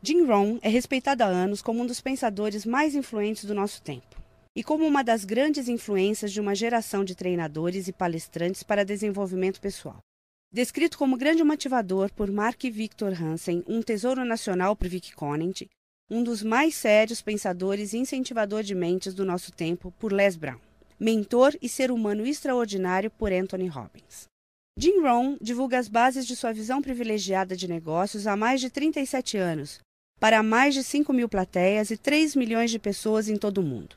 Jim Rohn é respeitado há anos como um dos pensadores mais influentes do nosso tempo e como uma das grandes influências de uma geração de treinadores e palestrantes para desenvolvimento pessoal. Descrito como grande motivador por Mark Victor Hansen, um tesouro nacional por Vic Conant, um dos mais sérios pensadores e incentivador de mentes do nosso tempo por Les Brown, mentor e ser humano extraordinário por Anthony Robbins. Jim Rohn divulga as bases de sua visão privilegiada de negócios há mais de 37 anos, para mais de 5.000 plateias e 3 milhões de pessoas em todo o mundo.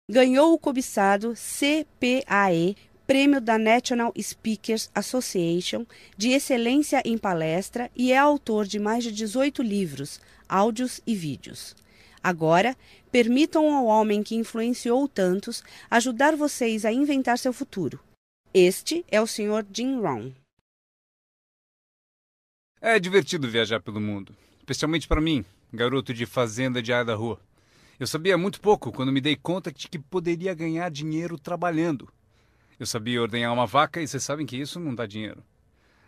Ganhou o cobiçado CPAE, Prêmio da National Speakers Association de Excelência em Palestra e é autor de mais de 18 livros, áudios e vídeos. Agora, permitam ao homem que influenciou tantos ajudar vocês a inventar seu futuro. Este é o Sr. Jim Rohn. É divertido viajar pelo mundo, especialmente para mim, garoto de fazenda de Idaho. Eu sabia muito pouco quando me dei conta de que poderia ganhar dinheiro trabalhando. Eu sabia ordenhar uma vaca e vocês sabem que isso não dá dinheiro.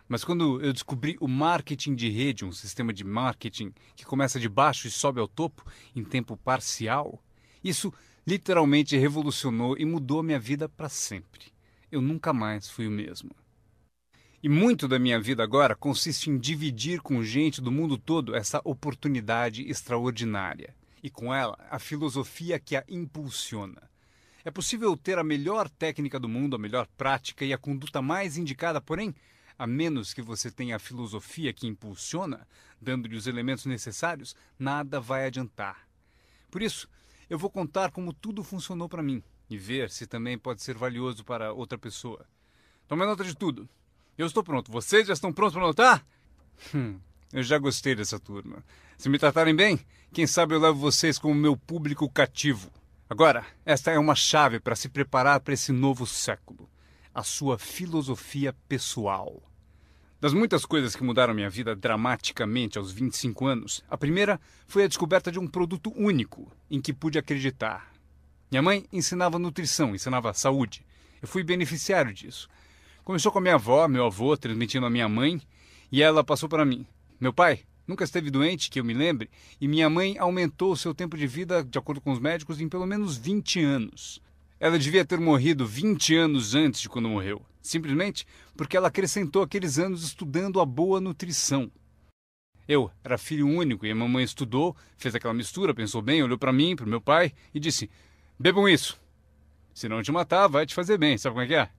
Mas quando eu descobri o marketing de rede, um sistema de marketing que começa de baixo e sobe ao topo em tempo parcial, isso literalmente revolucionou e mudou minha vida para sempre. Eu nunca mais fui o mesmo. E muito da minha vida agora consiste em dividir com gente do mundo todo essa oportunidade extraordinária. E com ela, a filosofia que a impulsiona. É possível ter a melhor técnica do mundo, a melhor prática e a conduta mais indicada, porém, a menos que você tenha a filosofia que impulsiona, dando-lhe os elementos necessários, nada vai adiantar. Por isso, eu vou contar como tudo funcionou para mim e ver se também pode ser valioso para outra pessoa. Tome nota de tudo. Eu estou pronto. Vocês já estão prontos para anotar? Eu já gostei dessa turma. Se me tratarem bem, quem sabe eu levo vocês como meu público cativo. Agora, esta é uma chave para se preparar para esse novo século. A sua filosofia pessoal. Das muitas coisas que mudaram minha vida dramaticamente aos 25 anos, a primeira foi a descoberta de um produto único em que pude acreditar. Minha mãe ensinava nutrição, ensinava saúde. Eu fui beneficiário disso. Começou com a minha avó, meu avô, transmitindo a minha mãe, e ela passou para mim. Meu pai nunca esteve doente, que eu me lembre, e minha mãe aumentou o seu tempo de vida, de acordo com os médicos, em pelo menos 20 anos. Ela devia ter morrido 20 anos antes de quando morreu, simplesmente porque ela acrescentou aqueles anos estudando a boa nutrição. Eu era filho único e a mamãe estudou, fez aquela mistura, pensou bem, olhou para mim, para o meu pai e disse: bebam isso. Se não te matar, vai te fazer bem, sabe como é que é?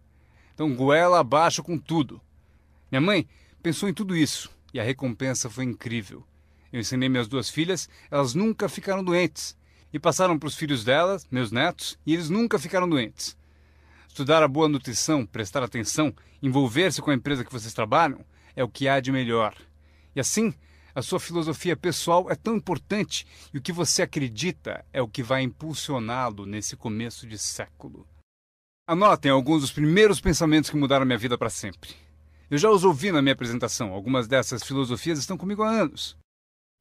Então goela abaixo com tudo. Minha mãe pensou em tudo isso e a recompensa foi incrível. Eu ensinei minhas duas filhas, elas nunca ficaram doentes. E passaram para os filhos delas, meus netos, e eles nunca ficaram doentes. Estudar a boa nutrição, prestar atenção, envolver-se com a empresa que vocês trabalham, é o que há de melhor. E assim, a sua filosofia pessoal é tão importante e o que você acredita é o que vai impulsioná-lo nesse começo de século. Anotem alguns dos primeiros pensamentos que mudaram minha vida para sempre. Eu já os ouvi na minha apresentação, algumas dessas filosofias estão comigo há anos.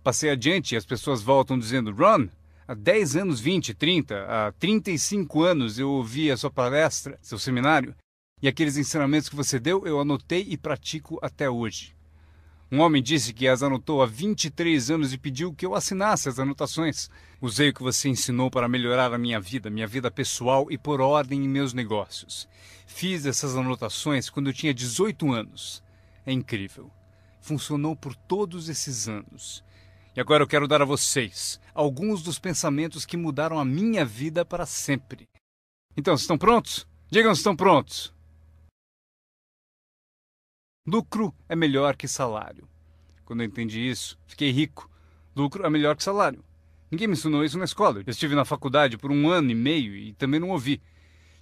Passei adiante e as pessoas voltam dizendo: Ron, há 10 anos, 20, 30, há 35 anos eu ouvi a sua palestra, seu seminário, e aqueles ensinamentos que você deu eu anotei e pratico até hoje. Um homem disse que as anotou há 23 anos e pediu que eu assinasse as anotações. Usei o que você ensinou para melhorar a minha vida pessoal e pôr ordem em meus negócios. Fiz essas anotações quando eu tinha 18 anos. É incrível. Funcionou por todos esses anos. E agora eu quero dar a vocês alguns dos pensamentos que mudaram a minha vida para sempre. Então, estão prontos? Digam se estão prontos. Lucro é melhor que salário. Quando eu entendi isso, fiquei rico. Lucro é melhor que salário. Ninguém me ensinou isso na escola. Eu estive na faculdade por 1 ano e meio e também não ouvi.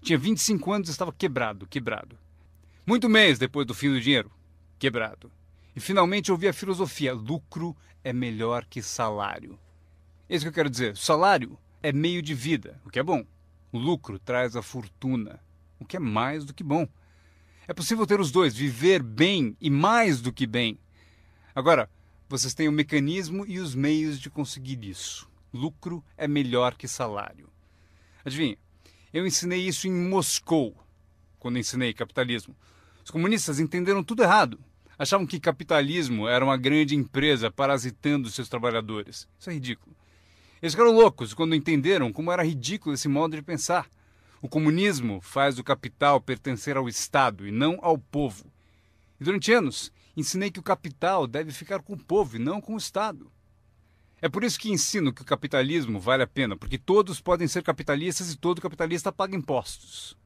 Tinha 25 anos e estava quebrado. Muito mês depois do fim do dinheiro. Quebrado. E finalmente ouvi a filosofia: lucro é melhor que salário. É isso que eu quero dizer. Salário é meio de vida, o que é bom. O lucro traz a fortuna, o que é mais do que bom. É possível ter os dois, viver bem e mais do que bem. Agora, vocês têm o mecanismo e os meios de conseguir isso. Lucro é melhor que salário. Adivinha, eu ensinei isso em Moscou, quando ensinei capitalismo. Os comunistas entenderam tudo errado. Achavam que capitalismo era uma grande empresa parasitando seus trabalhadores. Isso é ridículo. Eles ficaram loucos quando entenderam como era ridículo esse modo de pensar. O comunismo faz o capital pertencer ao Estado e não ao povo. E durante anos, ensinei que o capital deve ficar com o povo e não com o Estado. É por isso que ensino que o capitalismo vale a pena, porque todos podem ser capitalistas e todo capitalista paga impostos.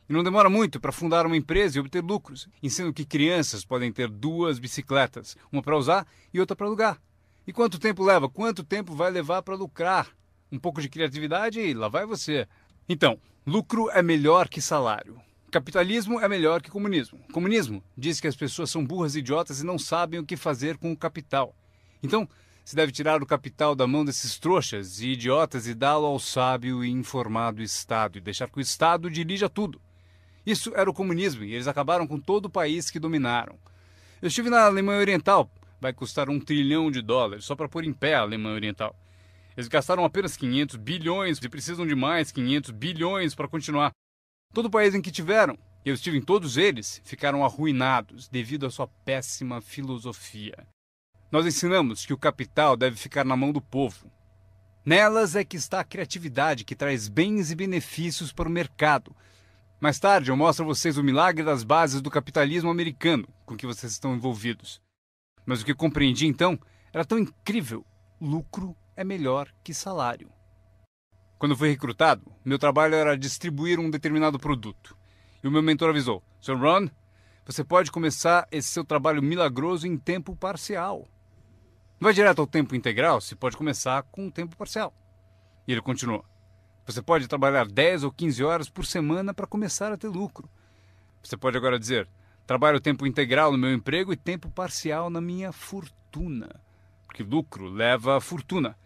E não demora muito para fundar uma empresa e obter lucros. Ensino que crianças podem ter 2 bicicletas, uma para usar e outra para alugar. E quanto tempo leva? Quanto tempo vai levar para lucrar? Um pouco de criatividade e lá vai você. Então, lucro é melhor que salário. Capitalismo é melhor que comunismo. Comunismo diz que as pessoas são burras e idiotas e não sabem o que fazer com o capital. Então, se deve tirar o capital da mão desses trouxas e idiotas e dá-lo ao sábio e informado Estado e deixar que o Estado dirija tudo. Isso era o comunismo e eles acabaram com todo o país que dominaram. Eu estive na Alemanha Oriental. Vai custar $1 trilhão só para pôr em pé a Alemanha Oriental. Eles gastaram apenas 500 bilhões e precisam de mais 500 bilhões para continuar. Todo o país em que tiveram, e eu estive em todos eles, ficaram arruinados devido à sua péssima filosofia. Nós ensinamos que o capital deve ficar na mão do povo. Nelas é que está a criatividade que traz bens e benefícios para o mercado. Mais tarde eu mostro a vocês o milagre das bases do capitalismo americano com que vocês estão envolvidos. Mas o que eu compreendi então era tão incrível. Lucro é melhor que salário. Quando fui recrutado, meu trabalho era distribuir um determinado produto. E o meu mentor avisou: Sr. Ron, você pode começar esse seu trabalho milagroso em tempo parcial. Não vai direto ao tempo integral, se pode começar com um tempo parcial. E ele continuou: você pode trabalhar 10 ou 15 horas por semana para começar a ter lucro. Você pode agora dizer: trabalho tempo integral no meu emprego e tempo parcial na minha fortuna. Porque lucro leva a fortuna.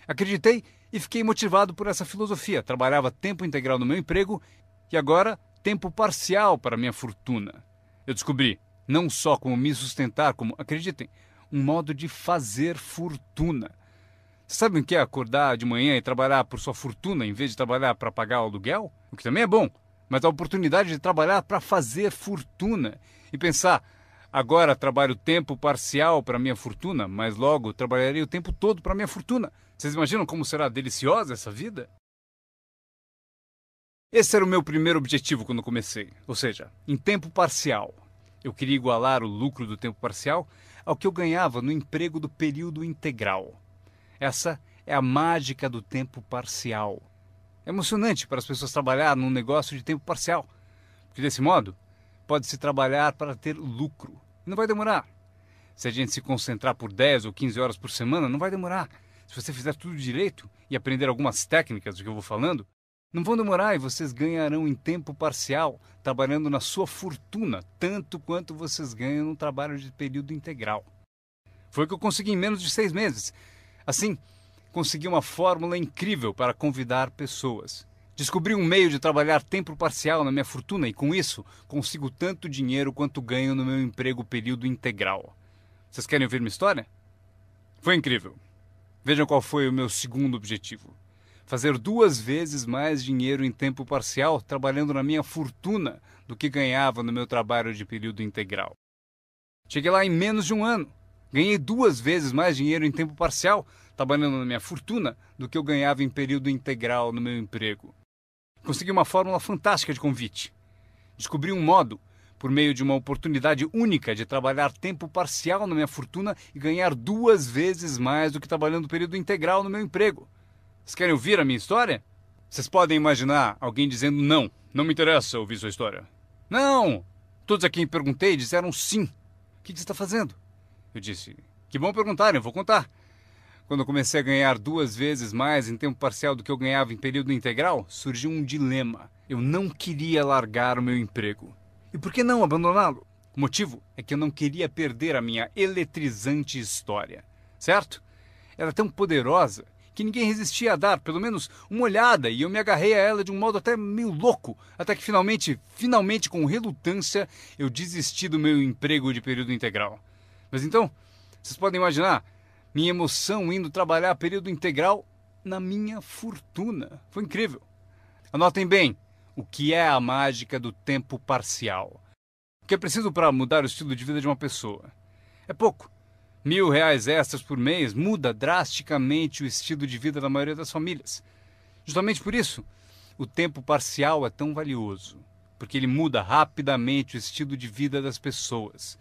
Acreditei e fiquei motivado por essa filosofia. Trabalhava tempo integral no meu emprego e agora tempo parcial para a minha fortuna. Eu descobri não só como me sustentar, como, acreditem, um modo de fazer fortuna. Vocês sabem o que é acordar de manhã e trabalhar por sua fortuna em vez de trabalhar para pagar o aluguel? O que também é bom, mas a oportunidade de trabalhar para fazer fortuna e pensar: agora trabalho tempo parcial para minha fortuna, mas logo trabalharei o tempo todo para minha fortuna. Vocês imaginam como será deliciosa essa vida? Esse era o meu primeiro objetivo quando comecei, ou seja, em tempo parcial. Eu queria igualar o lucro do tempo parcial ao que eu ganhava no emprego do período integral. Essa é a mágica do tempo parcial. É emocionante para as pessoas trabalhar num negócio de tempo parcial, porque desse modo pode-se trabalhar para ter lucro. E não vai demorar. Se a gente se concentrar por 10 ou 15 horas por semana, não vai demorar. Se você fizer tudo direito e aprender algumas técnicas do que eu vou falando, não vão demorar e vocês ganharão em tempo parcial, trabalhando na sua fortuna, tanto quanto vocês ganham no trabalho de período integral. Foi o que eu consegui em menos de 6 meses. Assim, consegui uma fórmula incrível para convidar pessoas. Descobri um meio de trabalhar tempo parcial na minha fortuna e, com isso, consigo tanto dinheiro quanto ganho no meu emprego período integral. Vocês querem ouvir minha história? Foi incrível. Vejam qual foi o meu segundo objetivo. Fazer 2 vezes mais dinheiro em tempo parcial trabalhando na minha fortuna do que ganhava no meu trabalho de período integral. Cheguei lá em menos de um ano. Ganhei 2 vezes mais dinheiro em tempo parcial trabalhando na minha fortuna do que eu ganhava em período integral no meu emprego. Consegui uma fórmula fantástica de convite. Descobri um modo, por meio de uma oportunidade única de trabalhar tempo parcial na minha fortuna e ganhar 2 vezes mais do que trabalhando período integral no meu emprego. Vocês querem ouvir a minha história? Vocês podem imaginar alguém dizendo: não me interessa ouvir sua história. Não! Todos a quem perguntei disseram sim. O que você está fazendo? Eu disse: que bom perguntarem, eu vou contar. Quando eu comecei a ganhar 2 vezes mais em tempo parcial do que eu ganhava em período integral, surgiu um dilema. Eu não queria largar o meu emprego. E por que não abandoná-lo? O motivo é que eu não queria perder a minha eletrizante história. Certo? Ela é tão poderosa que ninguém resistia a dar pelo menos uma olhada e eu me agarrei a ela de um modo até meio louco, até que finalmente com relutância, eu desisti do meu emprego de período integral. Mas então, vocês podem imaginar minha emoção indo trabalhar período integral na minha fortuna. Foi incrível. Anotem bem o que é a mágica do tempo parcial. O que é preciso para mudar o estilo de vida de uma pessoa? É pouco. R$ 1.000 extras por mês muda drasticamente o estilo de vida da maioria das famílias. Justamente por isso, o tempo parcial é tão valioso, porque ele muda rapidamente o estilo de vida das pessoas.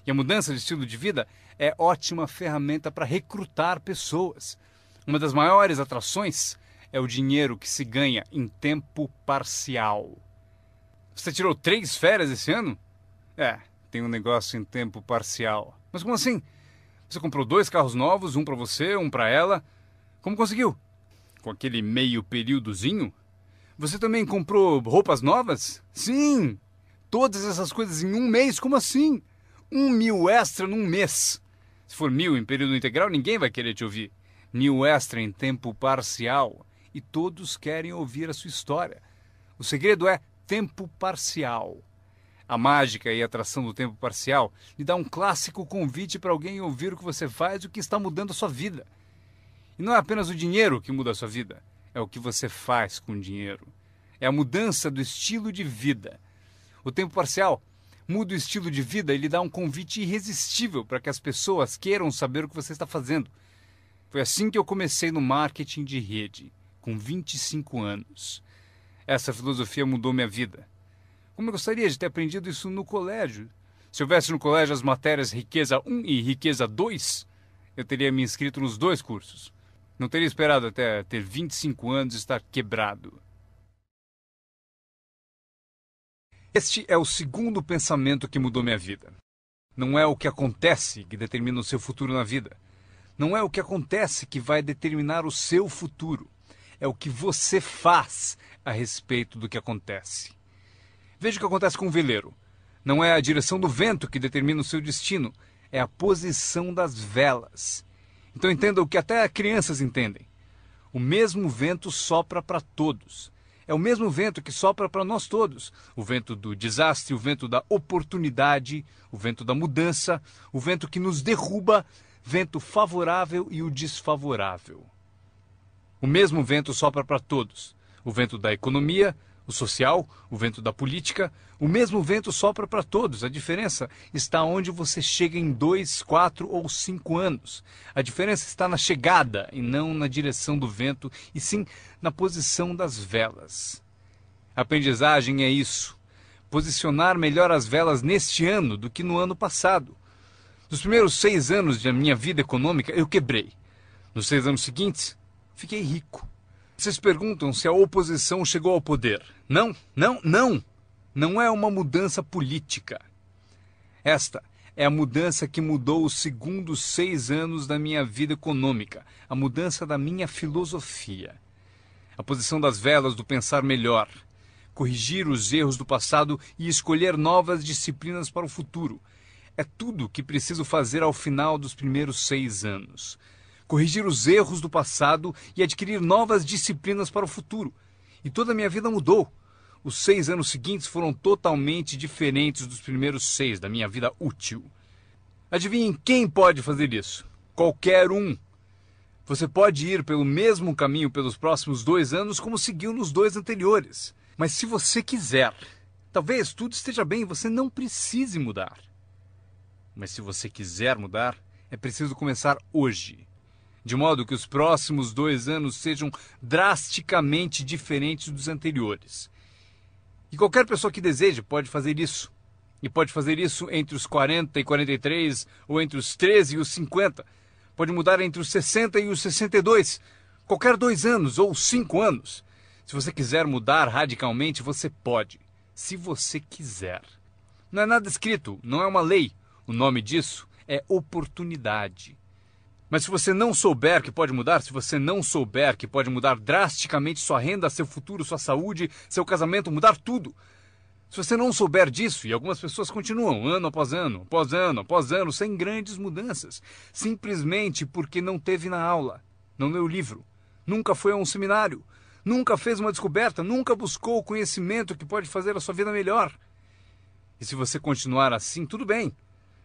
E a mudança de estilo de vida é ótima ferramenta para recrutar pessoas. Uma das maiores atrações é o dinheiro que se ganha em tempo parcial. Você tirou 3 férias esse ano? Tem um negócio em tempo parcial. Mas como assim? Você comprou 2 carros novos, um para você, um para ela. Como conseguiu? Com aquele meio períodozinho? Você também comprou roupas novas? Sim! Todas essas coisas em um mês? Como assim? 1.000 extra num mês. Se for 1.000 em período integral, ninguém vai querer te ouvir. 1.000 extra em tempo parcial. E todos querem ouvir a sua história. O segredo é tempo parcial. A mágica e a atração do tempo parcial lhe dá um clássico convite para alguém ouvir o que você faz e o que está mudando a sua vida. E não é apenas o dinheiro que muda a sua vida, é o que você faz com o dinheiro. É a mudança do estilo de vida. O tempo parcial muda o estilo de vida e lhe dá um convite irresistível para que as pessoas queiram saber o que você está fazendo. Foi assim que eu comecei no marketing de rede, com 25 anos. Essa filosofia mudou minha vida. Como eu gostaria de ter aprendido isso no colégio. Se houvesse no colégio as matérias Riqueza 1 e Riqueza 2, eu teria me inscrito nos 2 cursos. Não teria esperado até ter 25 anos e estar quebrado. Este é o segundo pensamento que mudou minha vida. Não é o que acontece que determina o seu futuro na vida. Não é o que acontece que vai determinar o seu futuro. É o que você faz a respeito do que acontece. Veja o que acontece com um veleiro. Não é a direção do vento que determina o seu destino, é a posição das velas. Então entenda o que até crianças entendem. O mesmo vento sopra para todos. É o mesmo vento que sopra para nós todos. O vento do desastre, o vento da oportunidade, o vento da mudança, o vento que nos derruba, vento favorável e o desfavorável. O mesmo vento sopra para todos. O vento da economia, o social, o vento da política, o mesmo vento sopra para todos. A diferença está onde você chega em 2, 4 ou 5 anos. A diferença está na chegada e não na direção do vento, e sim na posição das velas. A aprendizagem é isso. Posicionar melhor as velas neste ano do que no ano passado. Nos primeiros 6 anos da minha vida econômica, eu quebrei. Nos 6 anos seguintes, fiquei rico. Vocês perguntam se a oposição chegou ao poder. Não. Não é uma mudança política. Esta é a mudança que mudou os segundos 6 anos da minha vida econômica. A mudança da minha filosofia. A posição das velas do pensar melhor. Corrigir os erros do passado e escolher novas disciplinas para o futuro. É tudo o que preciso fazer ao final dos primeiros 6 anos. Corrigir os erros do passado e adquirir novas disciplinas para o futuro. E toda a minha vida mudou. Os 6 anos seguintes foram totalmente diferentes dos primeiros 6 da minha vida útil. Adivinhem quem pode fazer isso? Qualquer um. Você pode ir pelo mesmo caminho pelos próximos 2 anos como seguiu nos 2 anteriores. Mas se você quiser, talvez tudo esteja bem e você não precise mudar. Mas se você quiser mudar, é preciso começar hoje. De modo que os próximos 2 anos sejam drasticamente diferentes dos anteriores. E qualquer pessoa que deseje pode fazer isso. E pode fazer isso entre os 40 e 43, ou entre os 13 e os 50. Pode mudar entre os 60 e os 62. Qualquer 2 anos ou 5 anos. Se você quiser mudar radicalmente, você pode. Se você quiser. Não é nada escrito, não é uma lei. O nome disso é oportunidade. Mas se você não souber que pode mudar, se você não souber que pode mudar drasticamente sua renda, seu futuro, sua saúde, seu casamento, mudar tudo. Se você não souber disso, e algumas pessoas continuam ano após ano, após ano, após ano, sem grandes mudanças, simplesmente porque não teve na aula, não leu o livro, nunca foi a um seminário, nunca fez uma descoberta, nunca buscou o conhecimento que pode fazer a sua vida melhor. E se você continuar assim, tudo bem.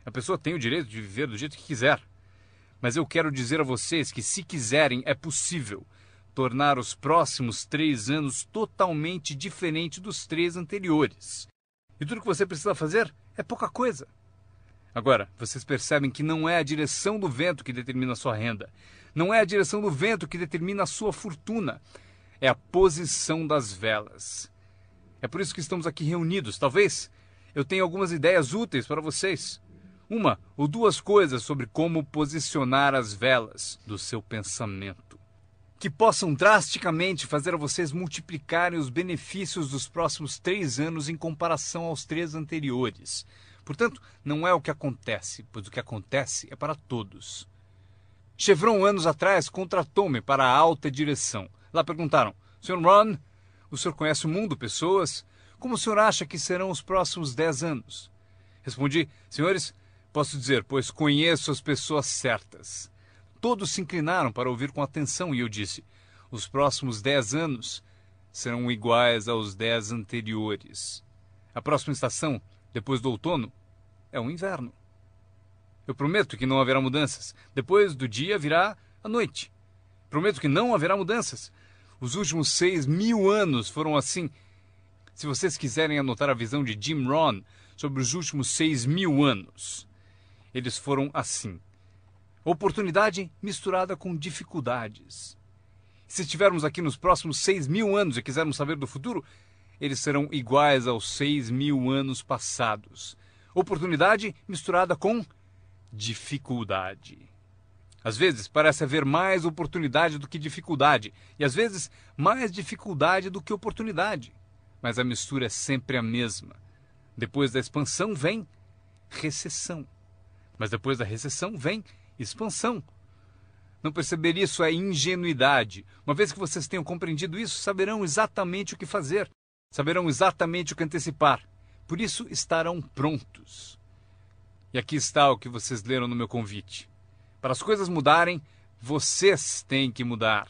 A pessoa tem o direito de viver do jeito que quiser. Mas eu quero dizer a vocês que, se quiserem, é possível tornar os próximos 3 anos totalmente diferentes dos 3 anteriores. E tudo que você precisa fazer É pouca coisa. Agora, vocês percebem que não é a direção do vento que determina a sua renda. Não é a direção do vento que determina a sua fortuna. É a posição das velas. É por isso que estamos aqui reunidos. Talvez eu tenha algumas ideias úteis para vocês. Uma ou duas coisas sobre como posicionar as velas do seu pensamento, que possam drasticamente fazer a vocês multiplicarem os benefícios dos próximos 3 anos em comparação aos 3 anteriores. Portanto, não é o que acontece, pois o que acontece é para todos. Chevron, anos atrás, contratou-me para a alta direção. Lá perguntaram: Sr. Ron, o senhor conhece o mundo, pessoas? Como o senhor acha que serão os próximos 10 anos? Respondi: senhores, posso dizer, pois conheço as pessoas certas. Todos se inclinaram para ouvir com atenção e eu disse: os próximos 10 anos serão iguais aos 10 anteriores. A próxima estação, depois do outono, é o inverno. Eu prometo que não haverá mudanças. Depois do dia virá a noite. Prometo que não haverá mudanças. Os últimos 6.000 anos foram assim. Se vocês quiserem anotar a visão de Jim Rohn sobre os últimos 6.000 anos, eles foram assim. Oportunidade misturada com dificuldades. Se estivermos aqui nos próximos 6.000 anos e quisermos saber do futuro, eles serão iguais aos 6.000 anos passados. Oportunidade misturada com dificuldade. Às vezes parece haver mais oportunidade do que dificuldade, e às vezes mais dificuldade do que oportunidade. Mas a mistura é sempre a mesma. Depois da expansão vem recessão. Mas depois da recessão vem expansão. Não perceber isso é ingenuidade. Uma vez que vocês tenham compreendido isso, saberão exatamente o que fazer. Saberão exatamente o que antecipar. Por isso estarão prontos. E aqui está o que vocês leram no meu convite. Para as coisas mudarem, vocês têm que mudar.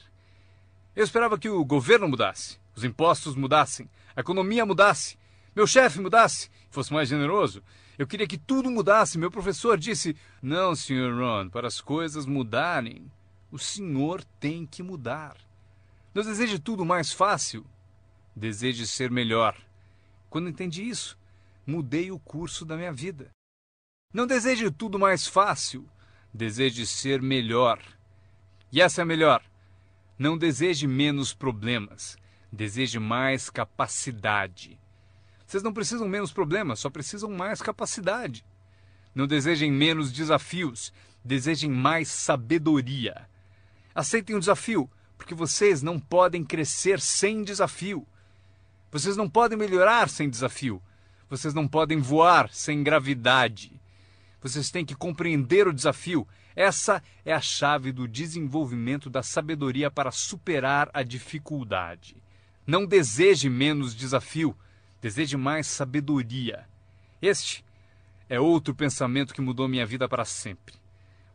Eu esperava que o governo mudasse, os impostos mudassem, a economia mudasse, meu chefe mudasse, fosse mais generoso. Eu queria que tudo mudasse. Meu professor disse: não, Sr. Ron, para as coisas mudarem, o senhor tem que mudar. Não deseje tudo mais fácil, deseje ser melhor. Quando entendi isso, mudei o curso da minha vida. Não deseje tudo mais fácil, deseje ser melhor. E essa é a melhor. Não deseje menos problemas, deseje mais capacidade. Vocês não precisam menos problemas, só precisam mais capacidade. Não desejem menos desafios, desejem mais sabedoria. Aceitem o desafio, porque vocês não podem crescer sem desafio. Vocês não podem melhorar sem desafio. Vocês não podem voar sem gravidade. Vocês têm que compreender o desafio. Essa é a chave do desenvolvimento da sabedoria para superar a dificuldade. Não deseje menos desafio, deseje mais sabedoria. Este é outro pensamento que mudou minha vida para sempre.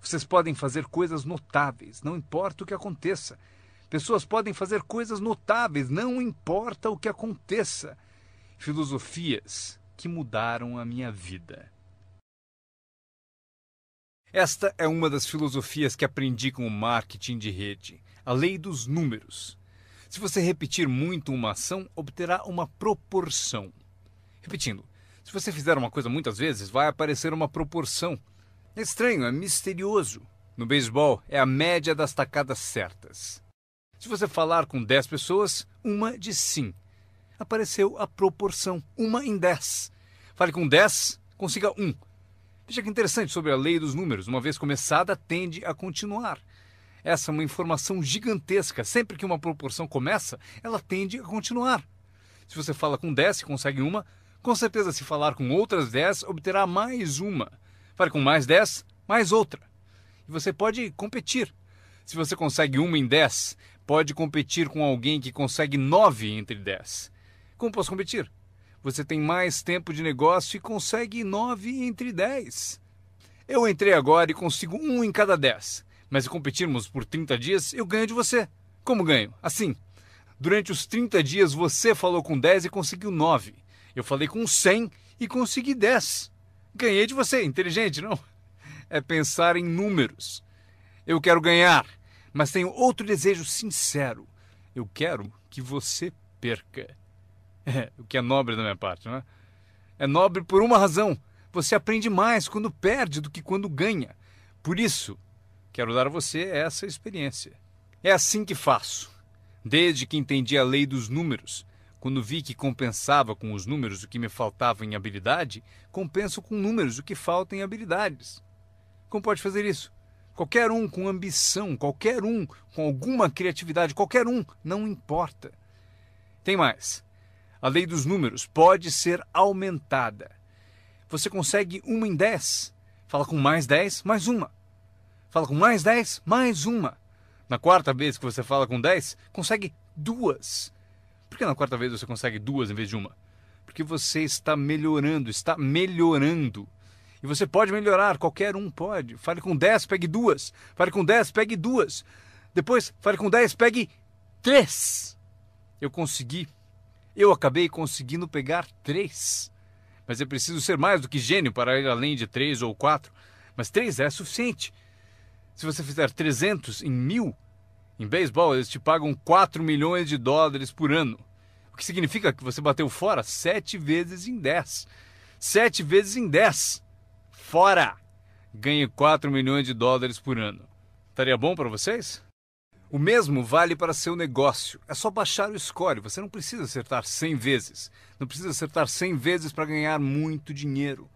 Vocês podem fazer coisas notáveis, não importa o que aconteça. Pessoas podem fazer coisas notáveis, não importa o que aconteça. Filosofias que mudaram a minha vida. Esta é uma das filosofias que aprendi com o marketing de rede, a lei dos números. Se você repetir muito uma ação, obterá uma proporção. Repetindo, se você fizer uma coisa muitas vezes, vai aparecer uma proporção. É estranho, é misterioso. No beisebol, é a média das tacadas certas. Se você falar com 10 pessoas, uma diz sim. Apareceu a proporção, 1 em 10. Fale com 10, consiga 1. Veja que interessante sobre a lei dos números. Uma vez começada, tende a continuar. Essa é uma informação gigantesca. Sempre que uma proporção começa, ela tende a continuar. Se você fala com 10 e consegue uma, com certeza se falar com outras 10, obterá mais uma. Fale com mais 10, mais outra. E você pode competir. Se você consegue 1 em 10, pode competir com alguém que consegue 9 entre 10. Como posso competir? Você tem mais tempo de negócio e consegue 9 entre 10. Eu entrei agora e consigo 1 em cada 10. Mas se competirmos por 30 dias, eu ganho de você. Como ganho? Assim. Durante os 30 dias você falou com 10 e conseguiu 9. Eu falei com 100 e consegui 10. Ganhei de você. Inteligente, não? É pensar em números. Eu quero ganhar, mas tenho outro desejo sincero. Eu quero que você perca. O que é nobre da minha parte, não é? É nobre por uma razão. você aprende mais quando perde do que quando ganha. Por isso, quero dar a você essa experiência. É assim que faço. Desde que entendi a lei dos números, quando vi que compensava com os números o que me faltava em habilidade, compenso com números o que falta em habilidades. Como pode fazer isso? Qualquer um com ambição, qualquer um com alguma criatividade, qualquer um, não importa. Tem mais. A lei dos números pode ser aumentada. Você consegue 1 em 10. Fala com mais 10, mais uma. Fala com mais 10, mais uma. Na quarta vez que você fala com 10, consegue 2. Por que na quarta vez você consegue 2 em vez de uma? Porque você está melhorando, está melhorando. E você pode melhorar, qualquer um pode. Fale com 10, pegue 2. Fale com 10, pegue 2. Depois, fale com 10, pegue 3. Eu consegui. Eu acabei conseguindo pegar 3. Mas eu preciso ser mais do que gênio para ir além de 3 ou 4. Mas 3 é suficiente. Se você fizer 300 em 1000, em beisebol eles te pagam 4 milhões de dólares por ano. O que significa que você bateu fora 7 vezes em 10. 7 vezes em 10. Fora! Ganhe 4 milhões de dólares por ano. Estaria bom para vocês? O mesmo vale para seu negócio. É só baixar o score. Você não precisa acertar 100 vezes. Não precisa acertar 100 vezes para ganhar muito dinheiro.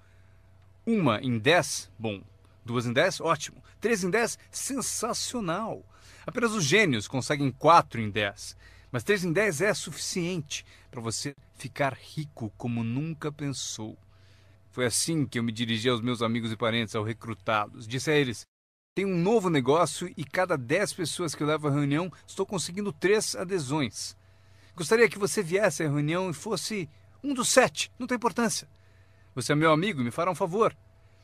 1 em 10, bom. 2 em 10, ótimo. 3 em 10, sensacional. Apenas os gênios conseguem 4 em 10. Mas 3 em 10 é suficiente para você ficar rico como nunca pensou. Foi assim que eu me dirigi aos meus amigos e parentes ao recrutá-los. Disse a eles: tem um novo negócio e cada 10 pessoas que eu levo à reunião, estou conseguindo 3 adesões. Gostaria que você viesse à reunião e fosse um dos 7. Não tem importância. Você é meu amigo e me fará um favor.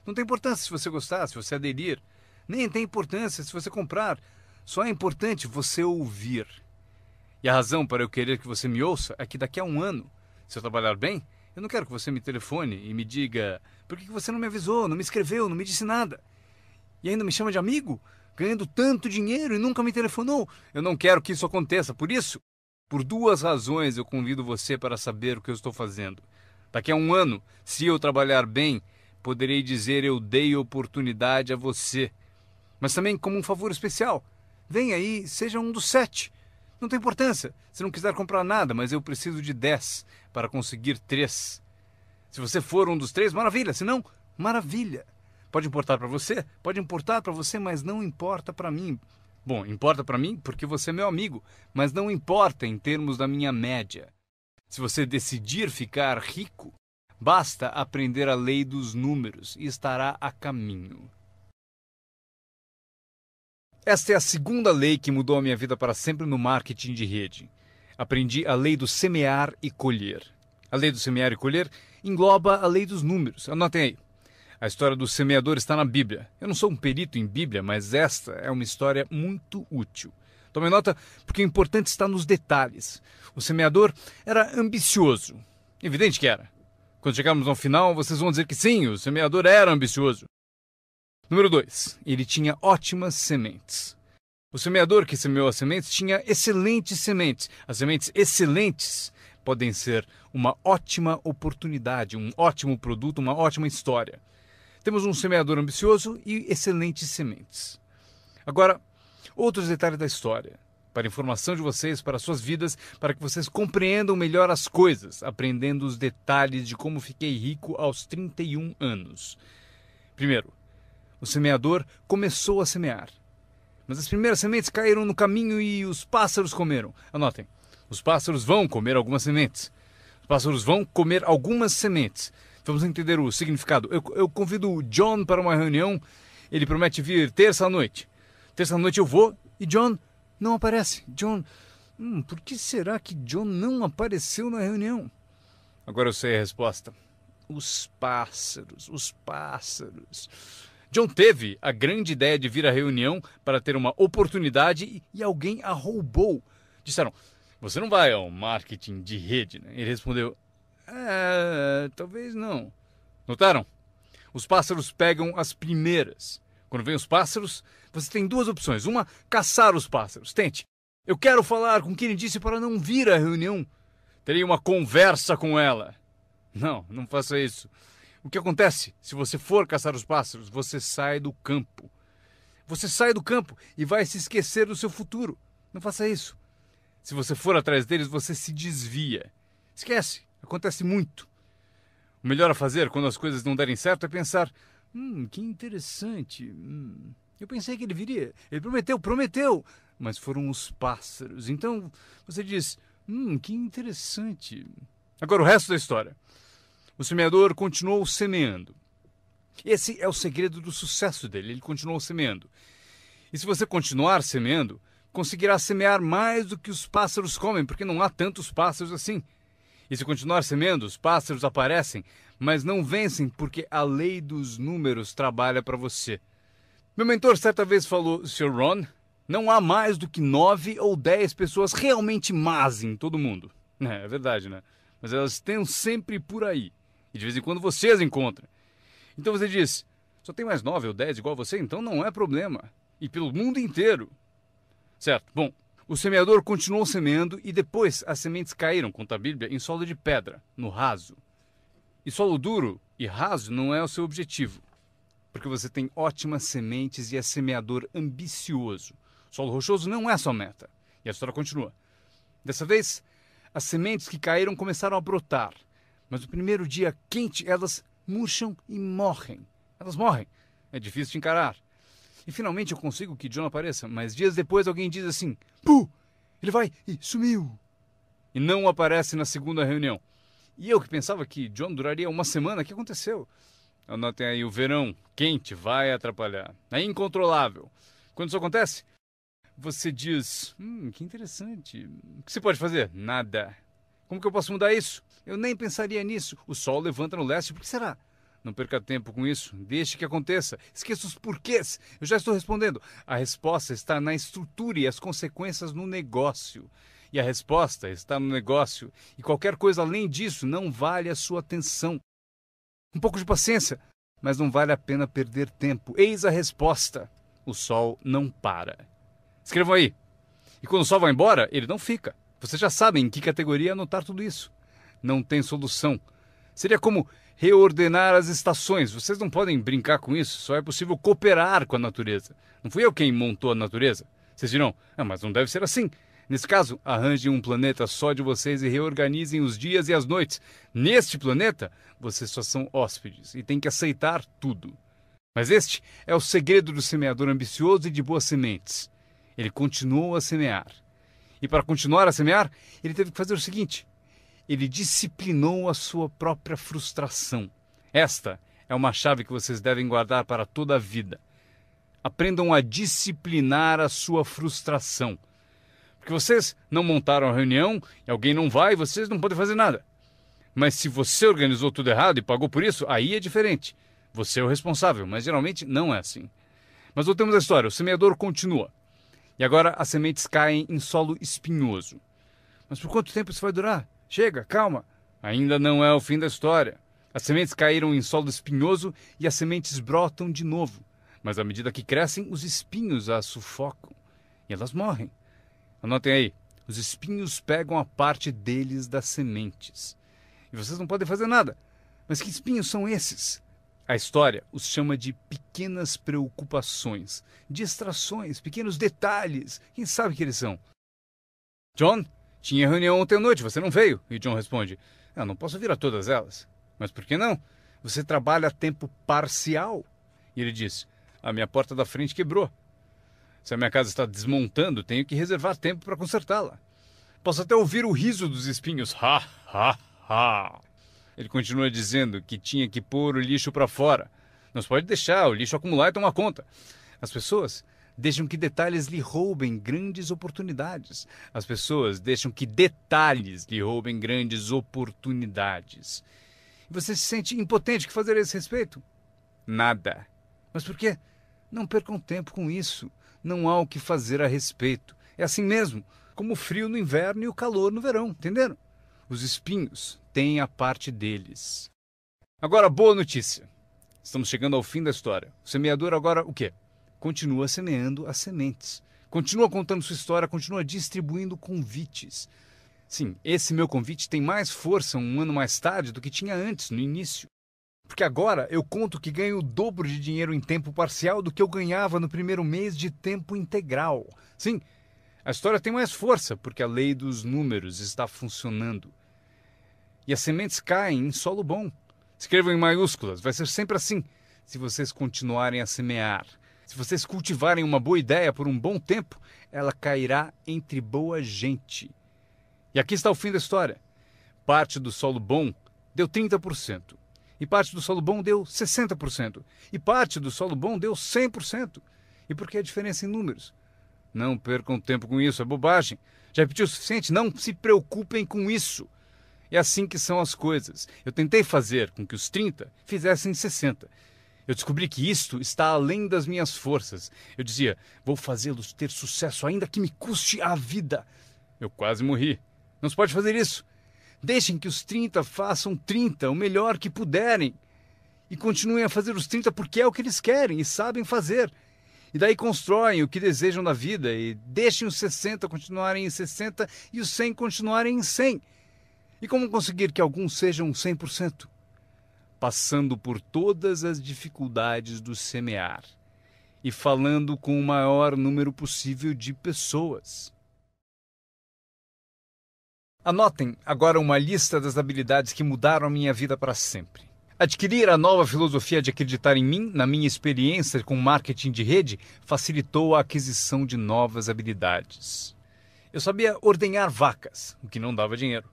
Não tem importância se você gostar, se você aderir. Nem tem importância se você comprar. Só é importante você ouvir. E a razão para eu querer que você me ouça é que daqui a 1 ano, se eu trabalhar bem, eu não quero que você me telefone e me diga: por que você não me avisou, não me escreveu, não me disse nada? E ainda me chama de amigo, ganhando tanto dinheiro e nunca me telefonou. Eu não quero que isso aconteça. Por isso, por 2 razões eu convido você para saber o que eu estou fazendo. Daqui a 1 ano, se eu trabalhar bem, poderei dizer: eu dei oportunidade a você. Mas também como um favor especial. Venha aí, seja um dos 7. Não tem importância se não quiser comprar nada, mas eu preciso de 10 para conseguir 3. Se você for um dos 3, maravilha. Se não, maravilha. Pode importar para você? Pode importar para você, mas não importa para mim. Bom, importa para mim porque você é meu amigo, mas não importa em termos da minha média. Se você decidir ficar rico, basta aprender a lei dos números e estará a caminho. Esta é a segunda lei que mudou a minha vida para sempre no marketing de rede. Aprendi a lei do semear e colher. A lei do semear e colher engloba a lei dos números. Anotem aí. A história do semeador está na Bíblia. Eu não sou um perito em Bíblia, mas esta é uma história muito útil. Tome nota, porque o importante está nos detalhes. O semeador era ambicioso. Evidente que era. Quando chegarmos ao final, vocês vão dizer que sim, o semeador era ambicioso. Número 2. Ele tinha ótimas sementes. O semeador que semeou as sementes tinha excelentes sementes. As sementes excelentes podem ser uma ótima oportunidade, um ótimo produto, uma ótima história. Temos um semeador ambicioso e excelentes sementes. Agora, outros detalhes da história, para informação de vocês, para suas vidas, para que vocês compreendam melhor as coisas, aprendendo os detalhes de como fiquei rico aos 31 anos. Primeiro, o semeador começou a semear. Mas as primeiras sementes caíram no caminho e os pássaros comeram. Anotem, os pássaros vão comer algumas sementes. Os pássaros vão comer algumas sementes. Vamos entender o significado. Eu convido o John para uma reunião. Ele promete vir terça-noite. Terça-noite eu vou e John não aparece. John, por que será que John não apareceu na reunião? Agora eu sei a resposta. Os pássaros, os pássaros. John teve a grande ideia de vir à reunião para ter uma oportunidade e alguém a roubou. Disseram: você não vai ao marketing de rede, né? Ele respondeu: talvez não. Notaram? Os pássaros pegam as primeiras. Quando vem os pássaros, você tem 2 opções. Uma, caçar os pássaros. Tente. Eu quero falar com quem disse para não vir à reunião. Terei uma conversa com ela. Não faça isso. O que acontece? Se você for caçar os pássaros, você sai do campo. Você sai do campo e vai se esquecer do seu futuro. Não faça isso. Se você for atrás deles, você se desvia. Esquece. Acontece muito. O melhor a fazer quando as coisas não derem certo é pensar: que interessante. Eu pensei que ele viria. Ele prometeu. Mas foram os pássaros. Então você diz: que interessante. Agora o resto da história. O semeador continuou semeando. Esse é o segredo do sucesso dele. Ele continuou semeando. E se você continuar semeando, conseguirá semear mais do que os pássaros comem, porque não há tantos pássaros assim. E se continuar semeando, os pássaros aparecem, mas não vencem porque a lei dos números trabalha para você. Meu mentor certa vez falou: Sr. Ron, não há mais do que 9 ou 10 pessoas realmente más em todo mundo. É verdade, né? Mas elas estão sempre por aí. E de vez em quando você as encontra. Então você diz: só tem mais 9 ou 10 igual a você, então não é problema. E pelo mundo inteiro. Certo, bom. O semeador continuou semeando e depois as sementes caíram, conta a Bíblia, em solo de pedra, no raso. E solo duro e raso não é o seu objetivo, porque você tem ótimas sementes e é semeador ambicioso. Solo rochoso não é a sua meta. E a história continua. Dessa vez, as sementes que caíram começaram a brotar, mas no primeiro dia quente elas murcham e morrem. Elas morrem. É difícil de encarar. E finalmente eu consigo que John apareça, mas dias depois alguém diz assim: Puh! Ele vai e sumiu! E não aparece na segunda reunião. E eu que pensava que John duraria uma semana, o que aconteceu? Anotem aí, o verão quente vai atrapalhar. É incontrolável. Quando isso acontece, você diz: que interessante. O que você pode fazer? Nada. Como que eu posso mudar isso? Eu nem pensaria nisso. O sol levanta no leste, por que será? Não perca tempo com isso, deixe que aconteça. Esqueça os porquês. Eu já estou respondendo. A resposta está na estrutura e as consequências no negócio. E a resposta está no negócio. E qualquer coisa além disso não vale a sua atenção. Um pouco de paciência, mas não vale a pena perder tempo. Eis a resposta. O sol não para. Escrevam aí. E quando o sol vai embora, ele não fica. Vocês já sabem em que categoria anotar tudo isso. Não tem solução. Seria como reordenar as estações. Vocês não podem brincar com isso. Só é possível cooperar com a natureza. Não fui eu quem montou a natureza. Vocês dirão: mas não deve ser assim. Nesse caso, arranjem um planeta só de vocês e reorganizem os dias e as noites. Neste planeta, vocês só são hóspedes e têm que aceitar tudo. Mas este é o segredo do semeador ambicioso e de boas sementes. Ele continuou a semear. E para continuar a semear, ele teve que fazer o seguinte: ele disciplinou a sua própria frustração. Esta é uma chave que vocês devem guardar para toda a vida. Aprendam a disciplinar a sua frustração. Porque vocês não montaram a reunião e alguém não vai e vocês não podem fazer nada. Mas se você organizou tudo errado e pagou por isso, aí é diferente. Você é o responsável, mas geralmente não é assim. Mas voltemos à história. O semeador continua. E agora as sementes caem em solo espinhoso. Mas por quanto tempo isso vai durar? Chega, calma. Ainda não é o fim da história. As sementes caíram em solo espinhoso e as sementes brotam de novo. Mas à medida que crescem, os espinhos as sufocam. E elas morrem. Anotem aí. Os espinhos pegam a parte deles das sementes. E vocês não podem fazer nada. Mas que espinhos são esses? A história os chama de pequenas preocupações, distrações, pequenos detalhes. Quem sabe que eles são? John? Tinha reunião ontem à noite, você não veio. E John responde: não posso vir a todas elas. Mas por que não? Você trabalha a tempo parcial. E ele diz: a minha porta da frente quebrou. Se a minha casa está desmontando, tenho que reservar tempo para consertá-la. Posso até ouvir o riso dos espinhos. Ha, ha, ha. Ele continua dizendo que tinha que pôr o lixo para fora. Não se pode deixar o lixo acumular e tomar conta. As pessoas deixam que detalhes lhe roubem grandes oportunidades. As pessoas deixam que detalhes lhe roubem grandes oportunidades. E você se sente impotente. O que fazer a esse respeito? Nada. Mas por quê? Não percam tempo com isso. Não há o que fazer a respeito. É assim mesmo, como o frio no inverno e o calor no verão, entenderam? Os espinhos têm a parte deles. Agora, boa notícia. Estamos chegando ao fim da história. O semeador agora o quê? Continua semeando as sementes. Continua contando sua história, continua distribuindo convites. Sim, esse meu convite tem mais força um ano mais tarde do que tinha antes, no início. Porque agora eu conto que ganho o dobro de dinheiro em tempo parcial do que eu ganhava no primeiro mês de tempo integral. Sim, a história tem mais força porque a lei dos números está funcionando. E as sementes caem em solo bom. Escrevam em maiúsculas, vai ser sempre assim. Se vocês continuarem a semear, se vocês cultivarem uma boa ideia por um bom tempo, ela cairá entre boa gente. E aqui está o fim da história. Parte do solo bom deu 30%. E parte do solo bom deu 60%. E parte do solo bom deu 100%. E por que a diferença em números? Não percam tempo com isso, é bobagem. Já repetiu o suficiente? Não se preocupem com isso. É assim que são as coisas. Eu tentei fazer com que os 30 fizessem 60. Eu descobri que isto está além das minhas forças. Eu dizia, vou fazê-los ter sucesso ainda que me custe a vida. Eu quase morri. Não se pode fazer isso. Deixem que os 30 façam 30, o melhor que puderem. E continuem a fazer os 30 porque é o que eles querem e sabem fazer. E daí constroem o que desejam da vida e deixem os 60 continuarem em 60 e os 100 continuarem em 100. E como conseguir que alguns sejam 100%? Passando por todas as dificuldades do semear e falando com o maior número possível de pessoas. Anotem agora uma lista das habilidades que mudaram a minha vida para sempre. Adquirir a nova filosofia de acreditar em mim, na minha experiência com marketing de rede, facilitou a aquisição de novas habilidades. Eu sabia ordenhar vacas, o que não dava dinheiro.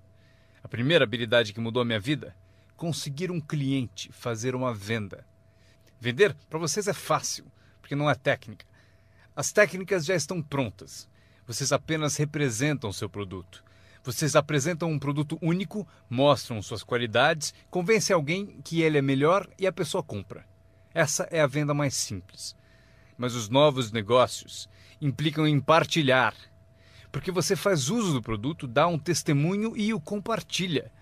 A primeira habilidade que mudou a minha vida, conseguir um cliente, fazer uma venda. Vender para vocês é fácil, porque não é técnica. As técnicas já estão prontas. Vocês apenas representam seu produto. Vocês apresentam um produto único, mostram suas qualidades, convencem alguém que ele é melhor e a pessoa compra. Essa é a venda mais simples. Mas os novos negócios implicam em partilhar, porque você faz uso do produto, dá um testemunho e o compartilha.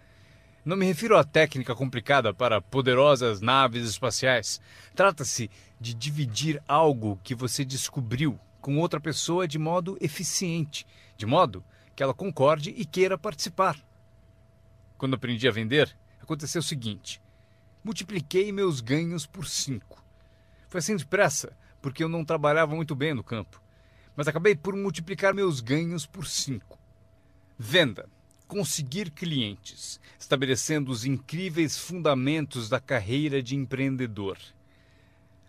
Não me refiro à técnica complicada para poderosas naves espaciais. Trata-se de dividir algo que você descobriu com outra pessoa de modo eficiente, de modo que ela concorde e queira participar. Quando aprendi a vender, aconteceu o seguinte: multipliquei meus ganhos por 5. Foi assim depressa, porque eu não trabalhava muito bem no campo, mas acabei por multiplicar meus ganhos por 5. Venda. Conseguir clientes, estabelecendo os incríveis fundamentos da carreira de empreendedor.